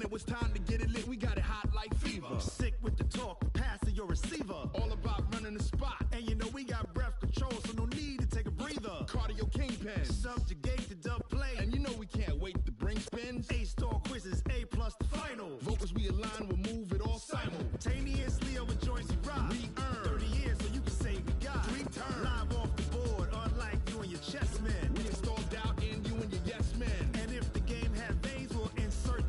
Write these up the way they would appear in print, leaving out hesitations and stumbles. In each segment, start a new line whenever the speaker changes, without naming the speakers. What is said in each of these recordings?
when it was time to get it lit, we got it hot like fever.
Sick with the talk, the pass to your receiver.
All about running the spot.
And you know we got breath control, so no need to take a breather.
Cardio kingpin.
Subjugate the dub play.
And you know we can't wait to bring spins.
A-star quizzes, A+ the final.
Vocals we align, we'll move it all
simultaneously over joints we rock.
We earn
30 years, so you can say we got
3 turns.
Live off the board, unlike you and your chess men.
We installed doubt in you and your yes men.
And if the game had veins, we'll insert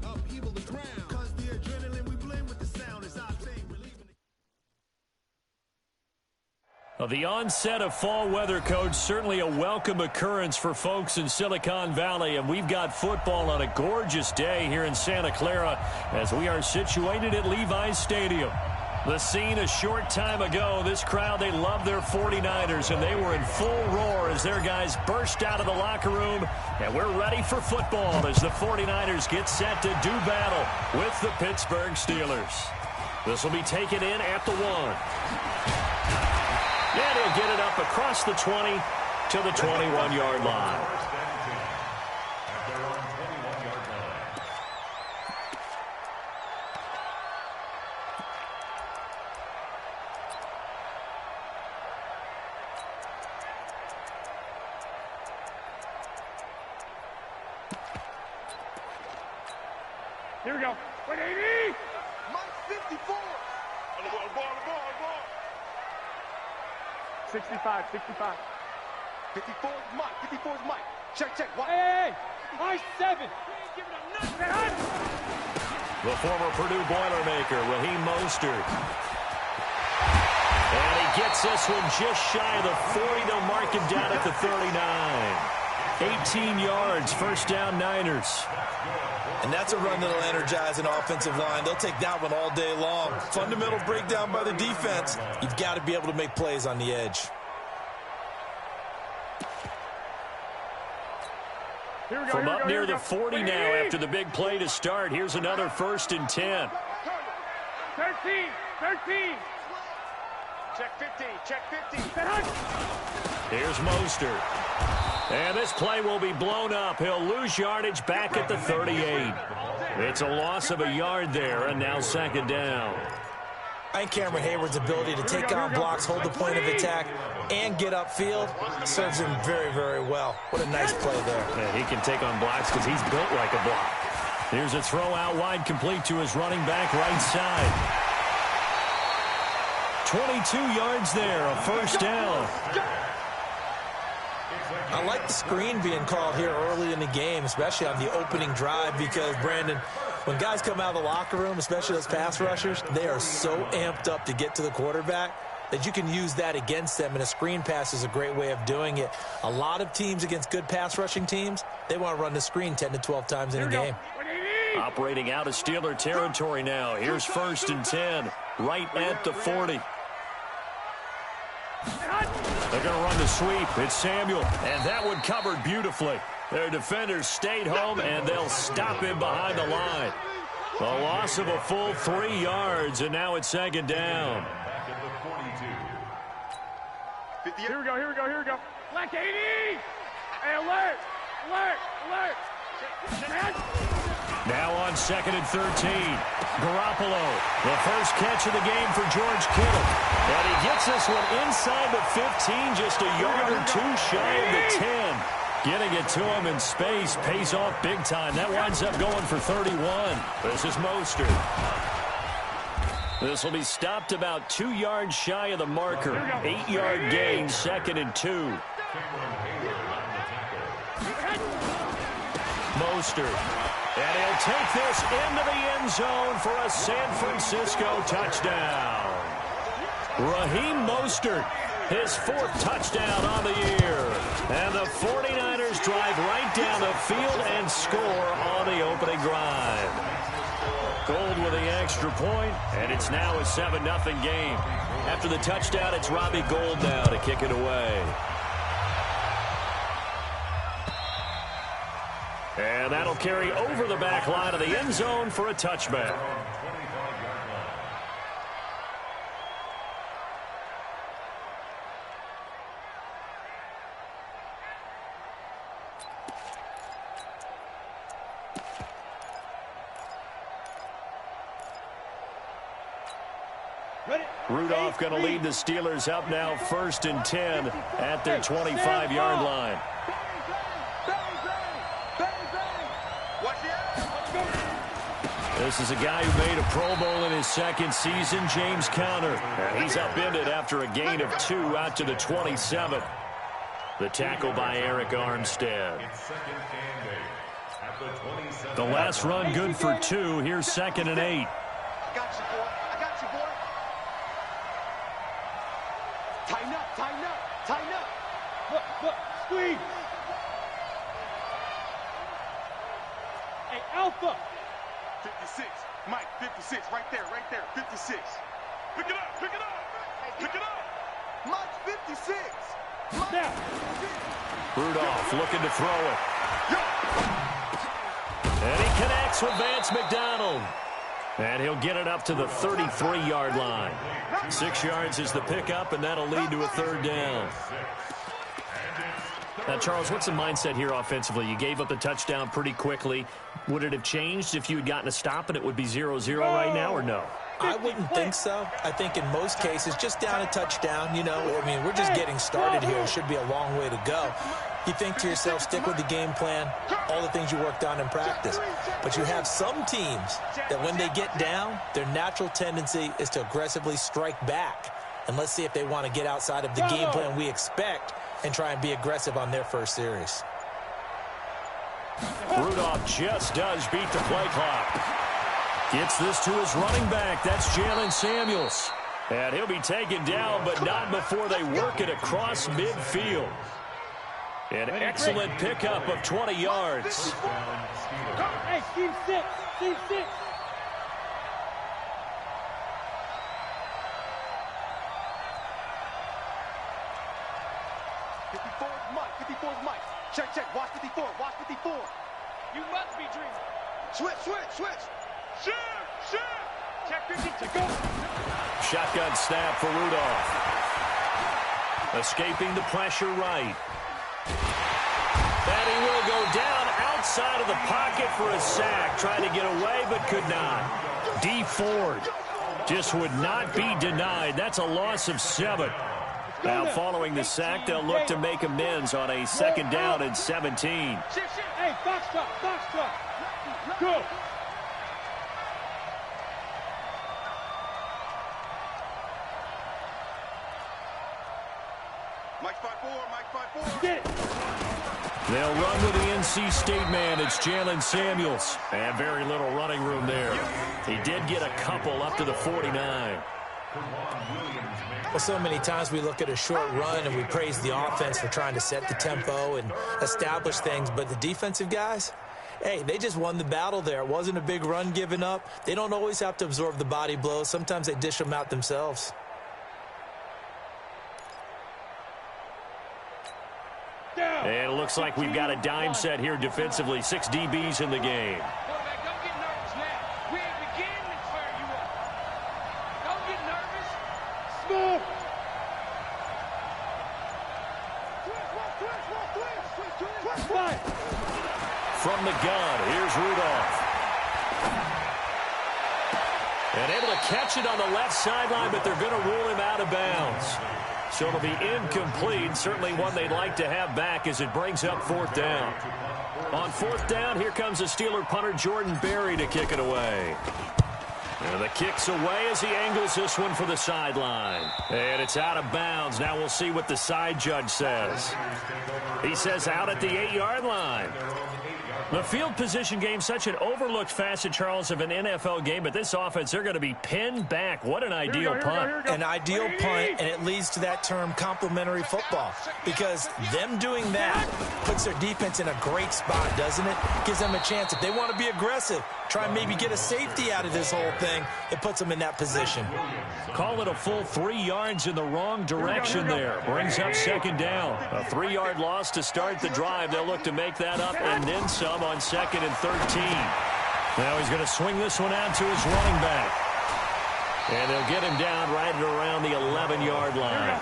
upheaval the ground.
Cause the adrenaline we blend with the sound is our thing.
The onset of fall weather, Coach, certainly a welcome occurrence for folks in Silicon Valley, and we've got football on a gorgeous day here in Santa Clara as we are situated at Levi's Stadium. The scene a short time ago, this crowd, they love their 49ers, and they were in full roar as their guys burst out of the locker room, and we're ready for football as the 49ers get set to do battle with the Pittsburgh Steelers. This will be taken in at the 1. And he'll get it up across the 20 to the 21-yard line.
Here we go. 180!
Mike 54! On the ball.
65.
54 is Mike. 54 is Mike. Check. What?
Hey! Mike 7!
The former Purdue Boilermaker, Raheem Mostert. And he gets this one just shy of the 40. They'll mark him down at the 39. 18 yards, first down Niners.
And that's a run that'll energize an offensive line. They'll take that one all day long. Fundamental breakdown by the defense. You've got to be able to make plays on the edge.
From up near the 40 now after the big play to start. Here's another 1st and 10.
13. Check 15.
Here's Mostert. And this play will be blown up. He'll lose yardage back at the 38. It's a loss of a yard there, and now 2nd down.
I think Cameron Hayward's ability to take on blocks, hold the point of attack, and get upfield serves him very, very well. What a nice play there.
Yeah, he can take on blocks because he's built like a block. Here's a throw out wide, complete to his running back right side. 22 yards there, a 1st down.
I like the screen being called here early in the game, especially on the opening drive, because, Brandon, when guys come out of the locker room, especially those pass rushers, they are so amped up to get to the quarterback that you can use that against them, and a screen pass is a great way of doing it. A lot of teams against good pass rushing teams, they want to run the screen 10 to 12 times in a game.
Operating out of Steeler territory now. Here's 1st and 10, right at the 40. They're going to run the sweep. It's Samuel, and that one covered beautifully. Their defenders stayed home, and they'll stop him behind the line. A loss of a full 3 yards, and now it's 2nd down.
Here we go. Black 80! Hey, alert!
Now on 2nd and 13. Garoppolo, the first catch of the game for George Kittle. And he gets this one inside the 15, just a yard or 2 shy of the 10. Getting it to him in space pays off big time. That winds up going for 31. This is Mostert. This will be stopped about 2 yards shy of the marker. 8-yard gain, 2nd and 2. Mostert. And he'll take this into the end zone for a San Francisco touchdown. Raheem Mostert, his 4th touchdown on the year. And the 49ers drive right down the field and score on the opening drive. Gold with the extra point, and it's now a 7-0 game. After the touchdown, it's Robbie Gould now to kick it away. And that'll carry over the back line of the end zone for a touchback. Rudolph going to lead the Steelers up now 1st and 10 at their 25-yard line. This is a guy who made a Pro Bowl in his 2nd season, James Conner. And he's upended after a gain of 2 out to the 27. The tackle by Eric Armstead. The last run good for 2. Here's 2nd and 8.
I got you, boy. I got you, boy. Tighten up, tighten up, tighten up.
Look, squeeze. Hey, Alpha.
56. Mike, 56. Right there, 56. Pick it up, pick it up. Pick it up. Mike, 56.
Now.
Rudolph looking to throw it. And he connects with Vance McDonald. And he'll get it up to the 33-yard line. 6 yards is the pickup, and that'll lead to a 3rd down. Now, Charles, what's the mindset here offensively? You gave up the touchdown pretty quickly. Would it have changed if you had gotten a stop and it would be 0-0 right now, or no?
I wouldn't think so. I think in most cases, just down a touchdown, you know, I mean, we're just getting started here. It should be a long way to go. You think to yourself, stick with the game plan, all the things you worked on in practice. But you have some teams that when they get down, their natural tendency is to aggressively strike back. And let's see if they want to get outside of the game plan we expect and try and be aggressive on their first series.
Rudolph just does beat the play clock. Gets this to his running back. That's Jalen Samuels. And he'll be taken down, but not before they work it across midfield. An excellent pickup of 20 yards.
Hey, team 6. Team 6.
Mike. Check. Watch 54. Watch 54.
You must be dreaming.
Switch.
Shoot. Check 50 to go.
Shotgun snap for Rudolph. Escaping the pressure right. And he will go down outside of the pocket for a sack. Trying to get away, but could not. D. Ford just would not be denied. That's a loss of 7. Now, following the sack, they'll look to make amends on a 2nd down and 17.
Hey, box truck. Go.
Mike 5-4.
Get it.
They'll run with the NC State man. It's Jalen Samuels. And very little running room there. He did get a couple up to the 49.
Well, so many times we look at a short run and we praise the offense for trying to set the tempo and establish things. But the defensive guys, hey, they just won the battle there. It wasn't a big run given up. They don't always have to absorb the body blows. Sometimes they dish them out themselves.
And it looks like we've got a dime set here defensively. 6 DBs in the game.
Quarterback, don't get nervous now. We ain't beginning to fire you up. Don't get nervous. Smooth.
From the gun, here's Rudolph. And able to catch it on the left sideline, but they're going to rule him out of bounds. So it'll be incomplete. Certainly one they'd like to have back as it brings up 4th down. On 4th down, here comes the Steeler punter Jordan Berry to kick it away. And the kick's away as he angles this one for the sideline. And it's out of bounds. Now we'll see what the side judge says. He says out at the 8-yard line. The field position game, such an overlooked facet, Charles, of an NFL game. But this offense, they're going to be pinned back. What an ideal punt.
An ideal punt, and it leads to that term complementary football. Because them doing that puts their defense in a great spot, doesn't it? Gives them a chance. If they want to be aggressive, try and maybe get a safety out of this whole thing, it puts them in that position.
Call it a full 3 yards in the wrong direction there. Brings up 2nd down. A 3-yard loss to start the drive. They'll look to make that up and then some on 2nd and 13. Now he's going to swing this one out to his running back. And they'll get him down right at around the 11-yard line.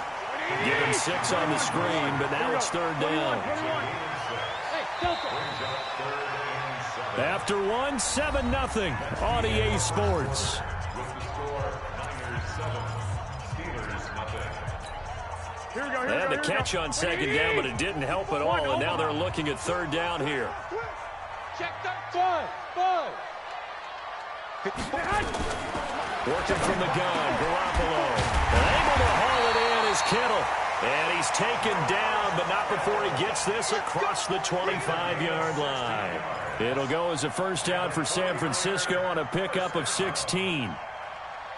Give him 6 on the screen, but now it's 3rd down. After 1, 7-0 on EA Sports. And the catch on second down, but it didn't help at all, and now they're looking at third down here.
Check that.
Working from the gun, Garoppolo. Able to haul it in is Kittle. And he's taken down, but not before he gets this across the 25-yard line. It'll go as a first down for San Francisco on a pickup of 16.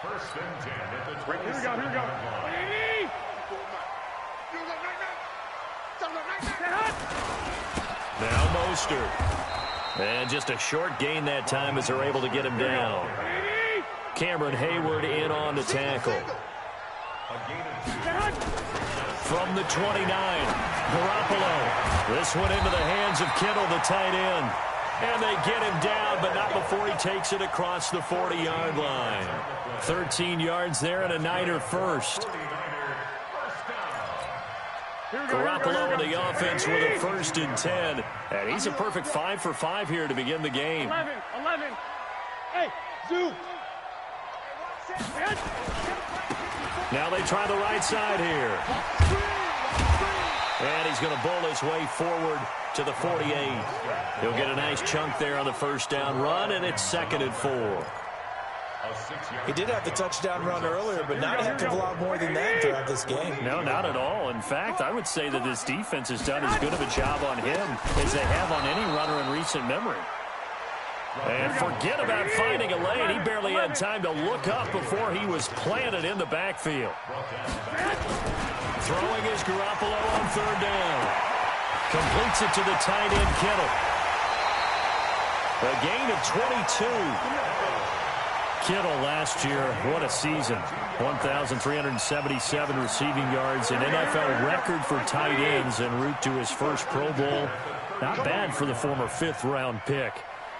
First and 10 at the 20.
Here we go.
Now Mostert. And just a short gain that time as they're able to get him down. Cameron Hayward in on the tackle. From the 29, Garoppolo. This one into the hands of Kittle, the tight end. And they get him down, but not before he takes it across the 40-yard line. 13 yards there and a Niner first. Garoppolo in the offense with a first and 10. And he's a perfect 5 for 5 here to begin the game.
11. Hey, Zoo.
Now they try the right side here. And he's going to bowl his way forward to the 48. He'll get a nice chunk there on the first down run, and it's 2nd and 4.
He did have the touchdown run earlier, but not a heck of a lot more than that throughout this game.
No, not at all. In fact, I would say that this defense has done as good of a job on him as they have on any runner in recent memory. And forget about finding a lane. He barely had time to look up before he was planted in the backfield. Throwing is Garoppolo on third down. Completes it to the tight end, Kittle. A gain of 22. Kittle last year, what a season. 1,377 receiving yards, an NFL record for tight ends en route to his first Pro Bowl. Not bad for the former 5th-round pick.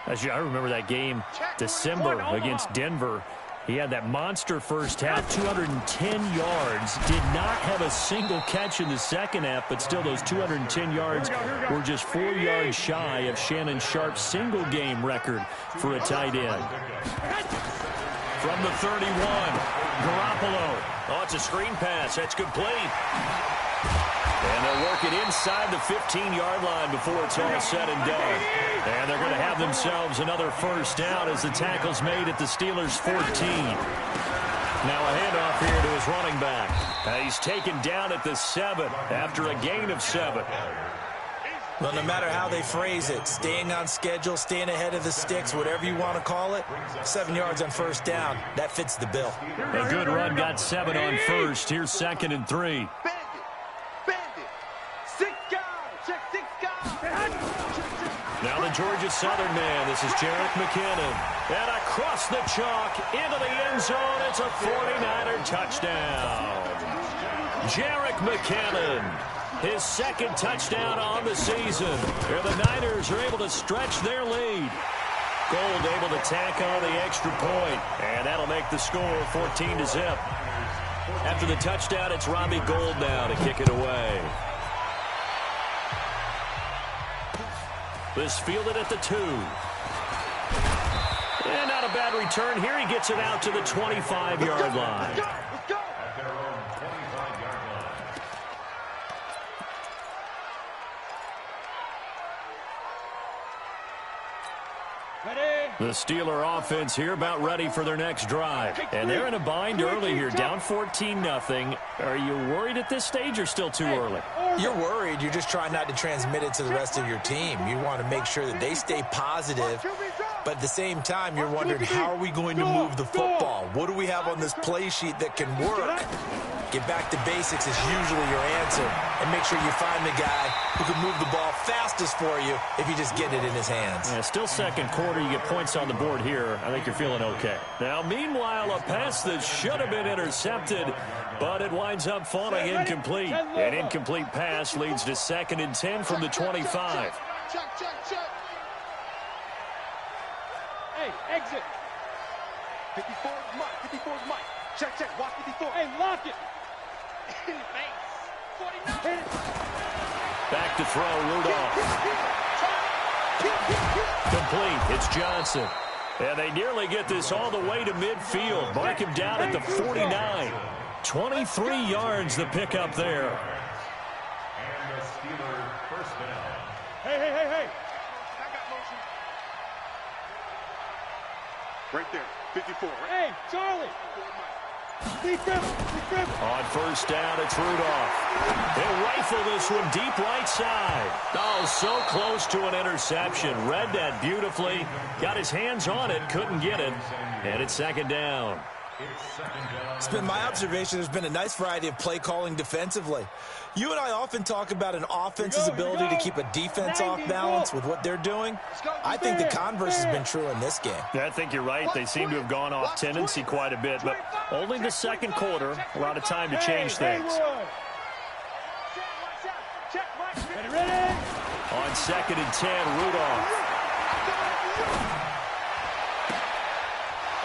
I remember that game, December, against Denver. He had that monster first half, 210 yards. Did not have a single catch in the second half, but still those 210 yards were just 4 yards shy of Shannon Sharp's single-game record for a tight end. From the 31, Garoppolo. Oh, it's a screen pass. That's complete. And they'll work it inside the 15-yard line before it's all said and done. And they're going to have themselves another first down as the tackle's made at the Steelers' 14. Now a handoff here to his running back. He's taken down at the 7 after a gain of 7.
Well, no matter how they phrase it, staying on schedule, staying ahead of the sticks, whatever you want to call it, 7 yards on first down, that fits the bill.
A good run got 7 on first. Here's 2nd and 3. Now the Georgia Southern man. This is Jerick McKinnon. And across the chalk into the end zone. It's a 49er touchdown. Jerick McKinnon. His 2nd touchdown on the season. And the Niners are able to stretch their lead. Gold able to tack on the extra point. And that'll make the score 14-0. After the touchdown, it's Robbie Gould now to kick it away. This fielded at the 2. And not a bad return here. He gets it out to the 25-yard line. The Steeler offense here about ready for their next drive. And they're in a bind early here, down 14-0. Are you worried at this stage or still too early?
You're worried. You're just trying not to transmit it to the rest of your team. You want to make sure that they stay positive. But at the same time, you're wondering, how are we going to move the football? What do we have on this play sheet that can work? Get back to basics is usually your answer. And make sure you find the guy who can move the ball fastest for you if you just get it in his hands.
Yeah, still second quarter. You get points on the board here. I think you're feeling okay. Now, meanwhile, a pass that should have been intercepted, but it winds up falling incomplete. An incomplete pass leads to 2nd and 10 from the 25.
Check. Hey, exit.
54 is Mike. 54 is Mike. Check. Watch 54.
Hey, lock it. In the face. 49.
Back to throw, Rudolph. Complete. It's Johnson. And they nearly get this all the way to midfield. Mark him down at the 49. 23 yards the pick up there.
And the Steelers first down.
Hey. I got motion. Right there, 54. Right?
Hey, Charlie.
On first down, it's Rudolph. He'll rifle this one deep right side. Oh, so close to an interception. Read that beautifully. Got his hands on it, couldn't get it. And it's second down.
It's been my observation there's been a nice variety of play calling defensively. You and I often talk about an offense's ability to keep a defense off balance with what they're doing. I think the converse has been true in this game.
Yeah, I think you're right. They seem to have gone off tendency quite a bit, but only the second quarter. A lot of time to change things.
Ready?
On 2nd and 10, Rudolph.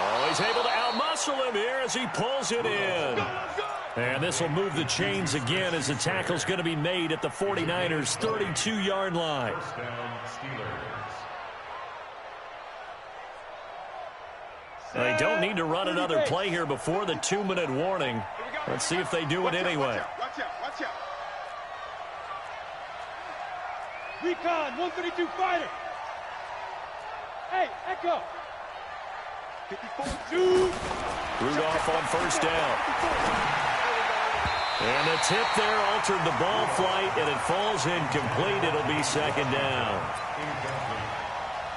Oh, he's able to outmuscle him here as he pulls it in. And this will move the chains again as the tackle's going to be made at the 49ers' 32-yard line.
First down, Steelers.
They don't need to run another play here before the 2-minute warning. Let's see if they do it anyway.
Watch out.
Recon, 132 fighter. Hey, Echo.
54.
Dude.
Rudolph on first down. And the tip there altered the ball flight, and it falls incomplete. It'll be second down.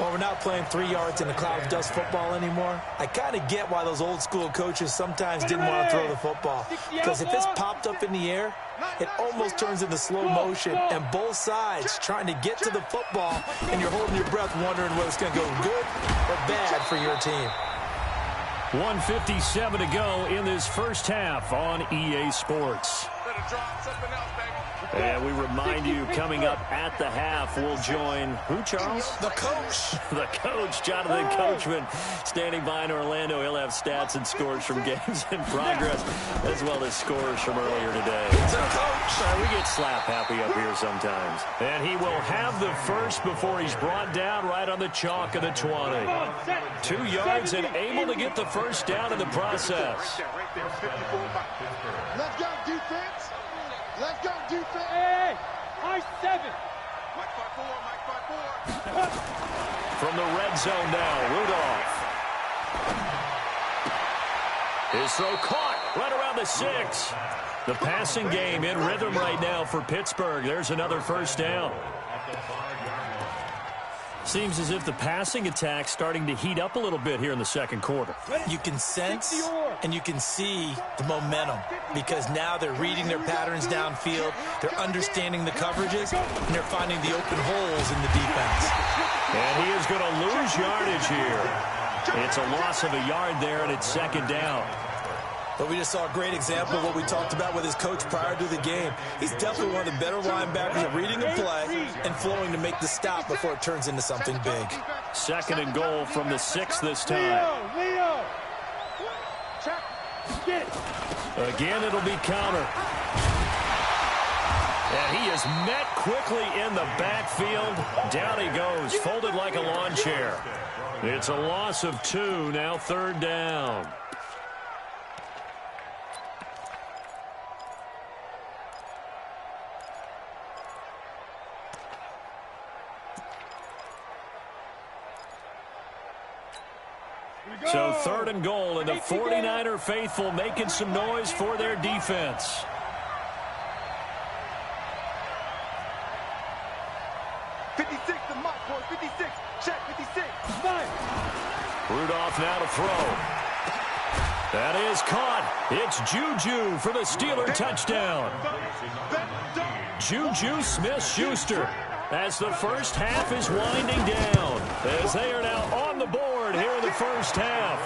Well, we're not playing 3 yards in a cloud of dust football anymore. I kind of get why those old school coaches sometimes didn't want to throw the football. Because if it's popped up in the air, it almost turns into slow motion, and both sides trying to get to the football, and you're holding your breath wondering whether it's going to go good or bad for your team.
1:57 to go in this first half on EA Sports.
Better drop something else, baby.
And we remind you, coming up at the half, we'll join who, Charles?
The coach.
The coach, Jonathan Coachman, standing by in Orlando. He'll have stats and scores from games in progress, as well as scores from earlier today.
The coach.
We get slap happy up here sometimes. And he will have the first before he's brought down right on the chalk of the 20. 2 yards and able to get the first down in the process.
Right there, 54.
Let's go, defense. Let's go, defense.
Hey, high 7.
Mike 5-4.
From the red zone now, Rudolph. His throw caught right around the 6. The passing game in rhythm right now for Pittsburgh. There's another first down. Seems as if the passing attack's starting to heat up a little bit here in the second quarter.
You can sense and you can see the momentum because now they're reading their patterns downfield, they're understanding the coverages, and they're finding the open holes in the defense.
And he is going to lose yardage here. It's a loss of a yard there, and it's second down.
But we just saw a great example of what we talked about with his coach prior to the game. He's definitely one of the better linebackers at reading the play and flowing to make the stop before it turns into something big.
Second and goal from the 6 this time.
Leo. Get it.
Again, it'll be counter. And he is met quickly in the backfield. Down he goes, folded like a lawn chair. It's a loss of 2, now third down. So third and goal, and the 49er faithful making some noise for their defense.
The mark, boy, 56. Check, 56.
Rudolph now to throw. That is caught. It's Juju for the Steeler touchdown. Juju Smith-Schuster as the first half is winding down, as they are now on the board here in the first half.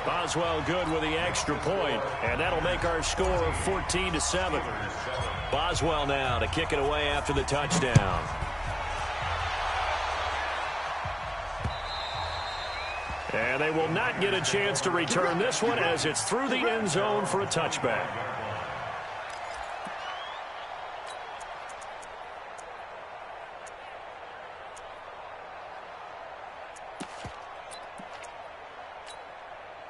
Boswell good with the extra point, and that'll make our score 14-7. Boswell now to kick it away after the touchdown. And they will not get a chance to return this one as it's through the end zone for a touchback.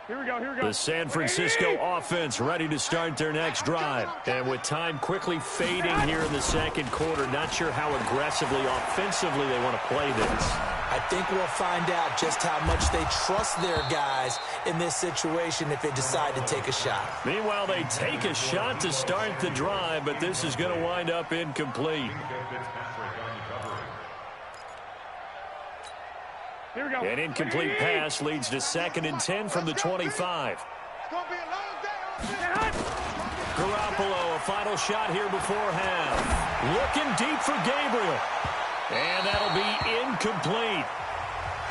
Here we go.
The San Francisco offense ready to start their next drive. And with time quickly fading here in the second quarter, not sure how aggressively, offensively they want to play this.
I think we'll find out just how much they trust their guys in this situation if they decide to take a shot.
Meanwhile, they take a shot to start the drive, but this is going to wind up incomplete.
Here we go.
An incomplete pass leads to 2nd and 10 from the 25.
It's going to be a long day.
Garoppolo, a final shot here before half. Looking deep for Gabriel. And that'll be incomplete.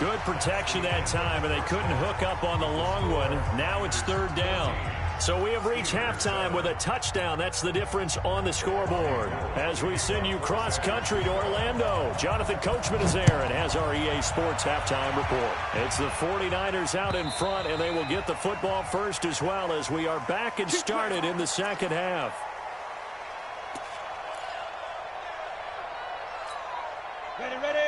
Good protection that time, and they couldn't hook up on the long one. Now it's 3rd down. So we have reached halftime with a touchdown. That's the difference on the scoreboard. As we send you cross-country to Orlando, Jonathan Coachman is there and has our EA Sports halftime report. It's the 49ers out in front, and they will get the football first as well as we are back and started in the second half.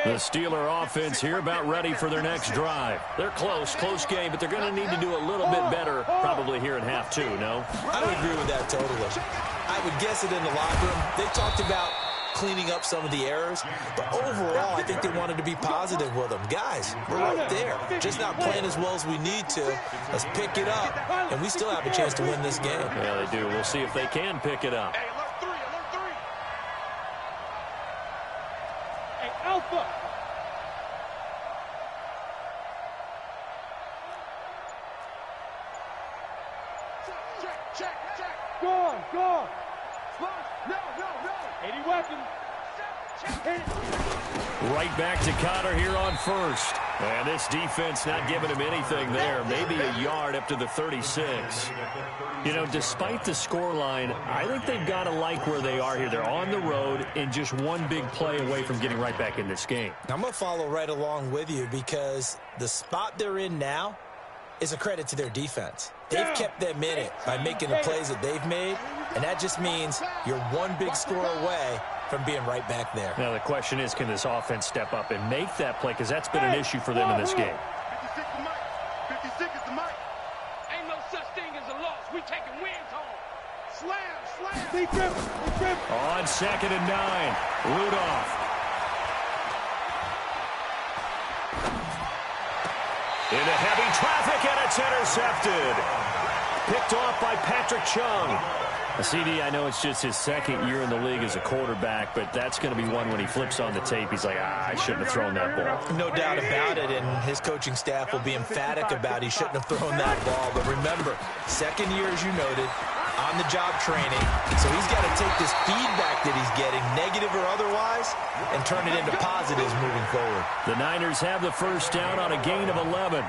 The Steeler offense here about ready for their next drive. They're close game, but they're going to need to do a little bit better probably here in half 2, no?
I would agree with that totally. I would guess it in the locker room. They talked about cleaning up some of the errors, but overall, I think they wanted to be positive with them. Guys, we're right there. Just not playing as well as we need to. Let's pick it up, and we still have a chance to win this game.
Yeah, they do. We'll see if they can pick it up.
Hey, alert 3, alert 3.
Hey, Alpha.
Check.
Go.
No.
80 weapons. Hit it.
Right back to Connor here on first. And this defense not giving him anything there. Maybe a yard up to the 36. You know, despite the scoreline, I think they've got to like where they are here. They're on the road and just one big play away from getting right back in this game.
I'm going to follow right along with you because the spot they're in now is a credit to their defense. They've kept them in it by making the plays that they've made, and that just means you're one big score away from being right back there.
Now, the question is, can this offense step up and make that play? Because that's been an issue for them in this game.
56 the mic. 56 is the mic.
Ain't no such thing as a loss. We taking wins home.
Slam.
Big trip.
On 2nd and 9, Rudolph. Into heavy traffic, and it's intercepted. Picked off by Patrick Chung. CD, I know it's just his 2nd year in the league as a quarterback, but that's going to be one when he flips on the tape. He's like, I shouldn't have thrown that ball.
No doubt about it, and his coaching staff will be emphatic about he shouldn't have thrown that ball. But remember, 2nd year, as you noted, on-the-job training. So he's got to take this feedback that he's getting, negative or otherwise, and turn it into positives moving forward.
The Niners have the first down on a gain of 11.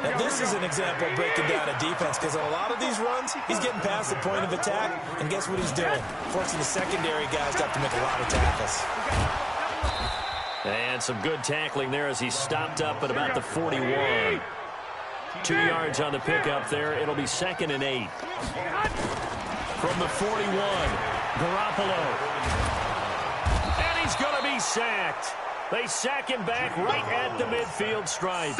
Now, this is an example of breaking down a defense because on a lot of these runs, he's getting past the point of attack, and guess what he's doing? Forcing the secondary guys to have to make a lot of tackles.
And some good tackling there as he stopped up at about the 41. 2 yards on the pickup there. It'll be 2nd and 8. From the 41, Garoppolo. And he's going to be sacked. They sack him back right at the midfield stripe.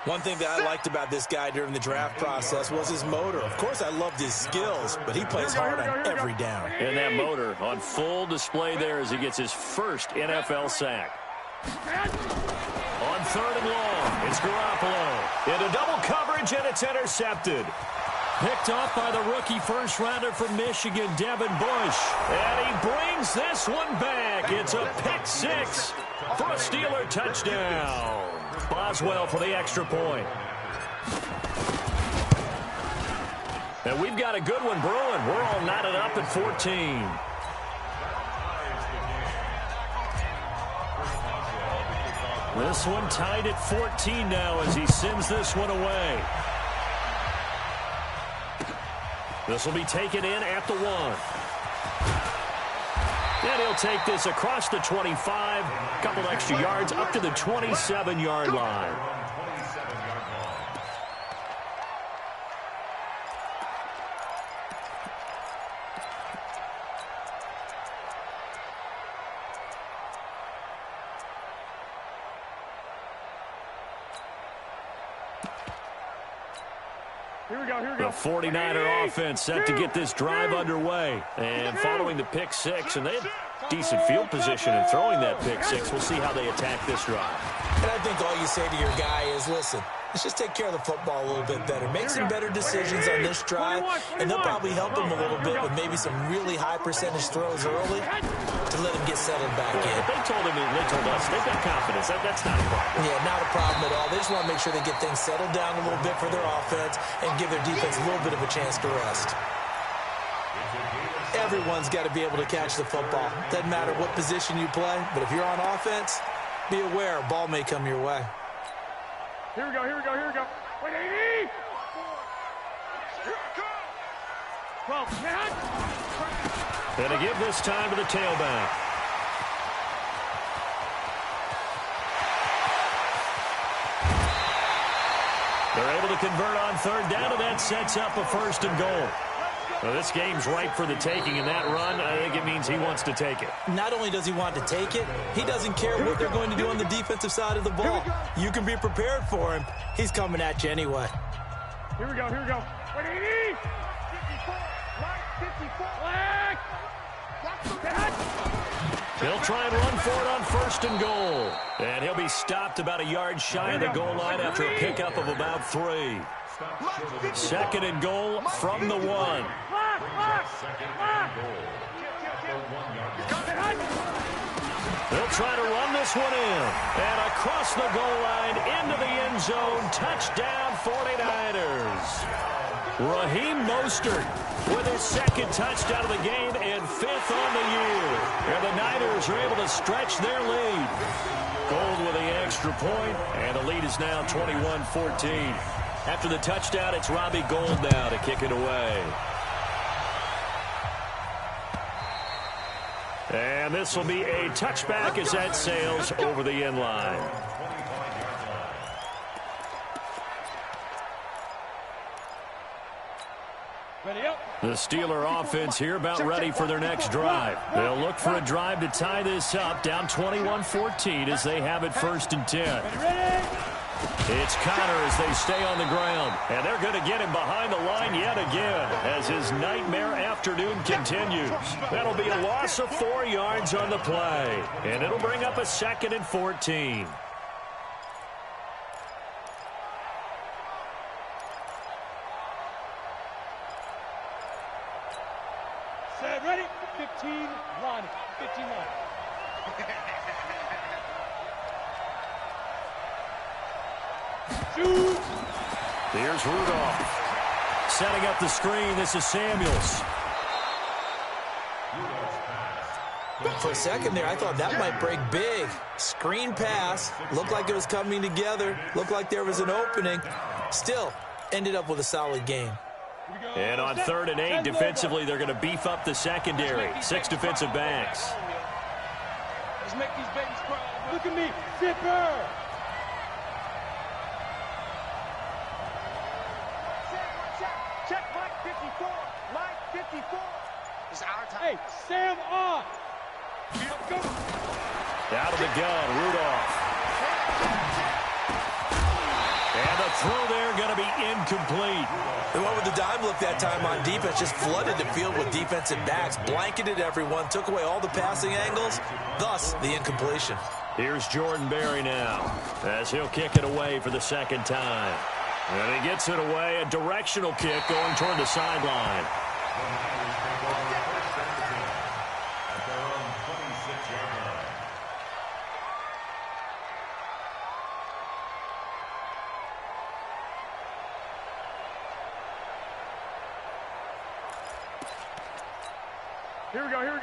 One thing that I liked about this guy during the draft process was his motor. Of course, I loved his skills, but he plays hard on every down.
And that motor on full display there as he gets his first NFL sack. On 3rd and long, it's Garoppolo. Into double coverage, and it's intercepted. Picked off by the rookie first-rounder from Michigan, Devin Bush. And he brings this one back. It's a pick 6 for a Steeler touchdown. Boswell for the extra point. And we've got a good one brewing. We're all knotted up at 14. This one tied at 14 now as he sends this one away. This will be taken in at the 1. And he'll take this across the 25, a couple extra yards up to the 27-yard line. The 49er offense set to get this drive underway. And following the pick six, and they had decent field position in throwing that pick six. We'll see how they attack this drive.
And I think all you say to your guy is, listen, let's just take care of the football a little bit better. Make some better decisions on this drive, and they'll probably help him a little bit with maybe some really high percentage throws early to let him get settled back in.
They told us they've got confidence. That's not a problem.
Yeah, not a problem at all. They just want to make sure they get things settled down a little bit for their offense and give their defense a little bit of a chance to rest. Everyone's got to be able to catch the football. Doesn't matter what position you play, but if you're on offense, be aware a ball may come your way.
Here we go. Wait, 80! 12,
And to give this time to the tailback. They're able to convert on third down, and that sets up a first and goal. Well, this game's ripe for the taking, and that run, I think it means he wants to take it.
Not only does he want to take it, he doesn't care what they're going to do on the defensive side of the ball. You can be prepared for him. He's coming at you anyway.
Here we go. Wait, 80! 54, flag!
He'll try and run for it on first and goal. And he'll be stopped about a yard shy of the goal line after a pickup of about 3. Second and goal from the 1. They'll try to run this one in. And across the goal line into the end zone. Touchdown 49ers. Raheem Mostert with his second touchdown of the game and 5th on the year. And the Niners are able to stretch their lead. Gold with the extra point, and the lead is now 21-14. After the touchdown, it's Robbie Gould now to kick it away. And this will be a touchback as that sails over the end line. The Steeler offense here about ready for their next drive. They'll look for a drive to tie this up, down 21-14 as they have it first and 10. It's Connor as they stay on the ground. And they're going to get him behind the line yet again as his nightmare afternoon continues. That'll be a loss of 4 yards on the play. And it'll bring up a 2nd and 14.
Set, ready? 15, line. 15, line. Shoot!
Here's Rudolph. Setting up the screen. This is Samuels.
For a second there, I thought that might break big. Screen pass. Looked like it was coming together. Looked like there was an opening. Still, ended up with a solid game.
And on 3rd and 8, defensively, they're going to beef up the secondary. 6 defensive backs.
Let's make these babies cry. Look at me. Zipper! Check Mike 54. Mike 54. It's our time. Hey, Sam on. Go.
Out of the gun, Rudolph. And the throw there going to be incomplete.
They went with the dime look that time on defense, just flooded the field with defensive backs, blanketed everyone, took away all the passing angles, thus the incompletion.
Here's Jordan Berry now as he'll kick it away for the 2nd time. And he gets it away, a directional kick going toward the sideline.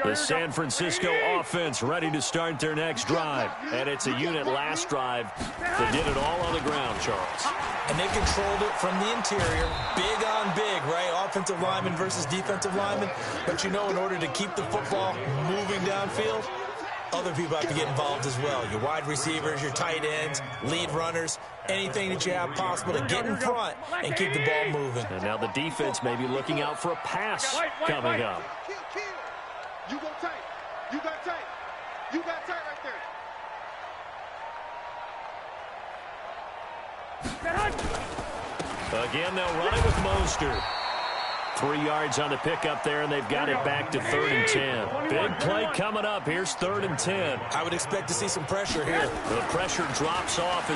The San Francisco offense ready to start their next drive. And it's a unit last drive that did it all on the ground, Charles.
And they controlled it from the interior. Big on big, right? Offensive lineman versus defensive lineman. But you know, in order to keep the football moving downfield, other people have to get involved as well. Your wide receivers, your tight ends, lead runners, anything that you have possible to get in front and keep the ball moving.
And now the defense may be looking out for a pass coming up.
You go tight. You got tight. You got tight right there.
Again, they'll run it with Mostert. 3 yards on the pickup there, and they've got it back to 3rd and 10. Big play coming up. Here's 3rd and 10.
I would expect to see some pressure here.
The pressure drops off